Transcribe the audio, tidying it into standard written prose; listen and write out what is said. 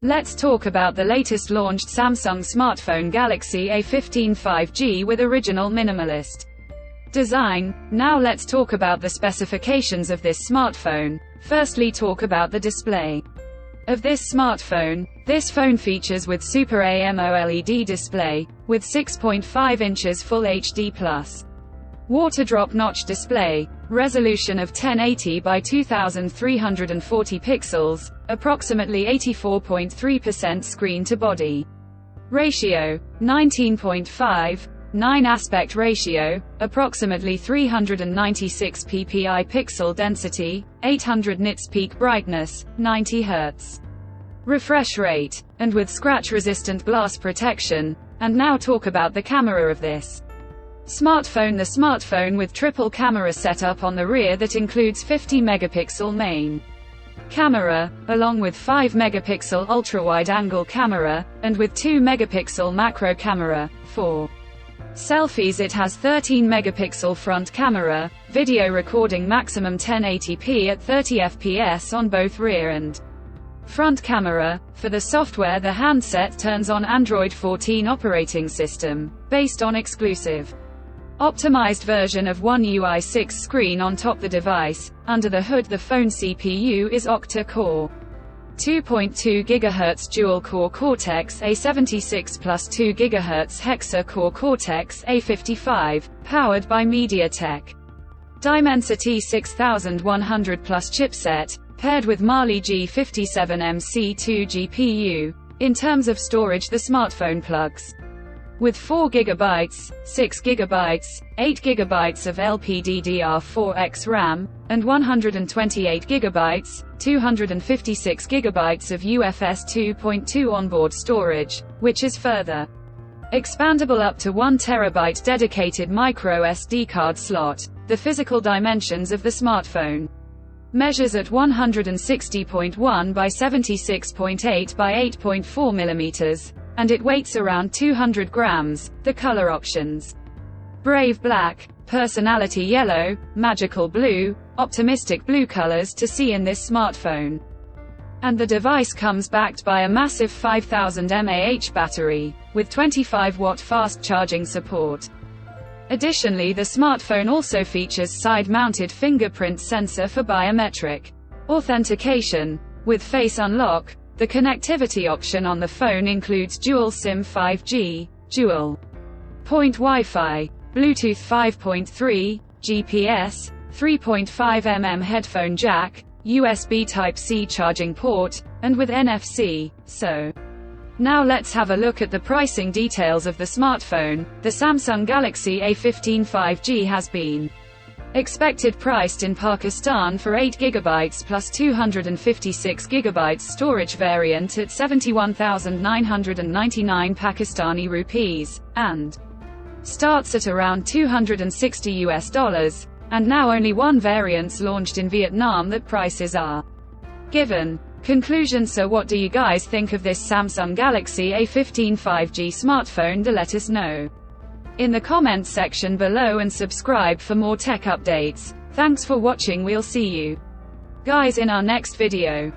Let's talk about the latest launched Samsung smartphone Galaxy A15 5G with original minimalist design. Now let's talk about the specifications of this smartphone. Firstly, talk about the display of this smartphone. This phone features with Super AMOLED display, with 6.5 inches Full HD+. Water drop notch display, resolution of 1080 by 2340 pixels, approximately 84.3% screen to body ratio, 19.5, 9 aspect ratio, approximately 396 ppi pixel density, 800 nits peak brightness, 90 Hz refresh rate, and with scratch resistant glass protection. And now talk about the camera of this smartphone. The smartphone with triple camera setup on the rear that includes 50 megapixel main camera, along with 5 megapixel ultra-wide angle camera, and with 2 megapixel macro camera. For selfies it has 13 megapixel front camera, video recording maximum 1080p at 30 fps on both rear and front camera. For the software, the handset turns on Android 14 operating system, based on exclusive optimized version of One UI 6 screen on top the device. Under the hood, the phone CPU is octa-core 2.2 GHz dual-core Cortex A76 plus 2 GHz hexa-core Cortex A15, powered by MediaTek Dimensity 6100 plus chipset, paired with Mali G57MC2 GPU. In terms of storage, the smartphone plugs with 4 GB, 6 GB, 8 GB of LPDDR4X RAM, and 128 GB, 256 GB of UFS 2.2 onboard storage, which is further expandable up to 1 TB dedicated micro SD card slot. The physical dimensions of the smartphone measures at 160.1 by 76.8 by 8.4 mm, and it weighs around 200 grams. The color options: Brave Black, Personality Yellow, Magical Blue, Optimistic Blue colors to see in this smartphone. And the device comes backed by a massive 5000 mAh battery, with 25-watt fast charging support. Additionally, the smartphone also features side-mounted fingerprint sensor for biometric authentication. With Face Unlock, the connectivity option on the phone includes dual SIM 5G, dual point Wi-Fi, Bluetooth 5.3, GPS, 3.5 mm headphone jack, USB Type-C charging port, and with NFC. So now let's have a look at the pricing details of the smartphone. The Samsung Galaxy A15 5G has been expected priced in Pakistan for 8 GB plus 256 GB storage variant at 71,999 Pakistani rupees, and starts at around $260, and now only one variant's launched in Vietnam that prices are given. Conclusion: so what do you guys think of this Samsung Galaxy A15 5G smartphone? Do let us know in the comments section below, and subscribe for more tech updates. Thanks for watching. We'll see you guys in our next video.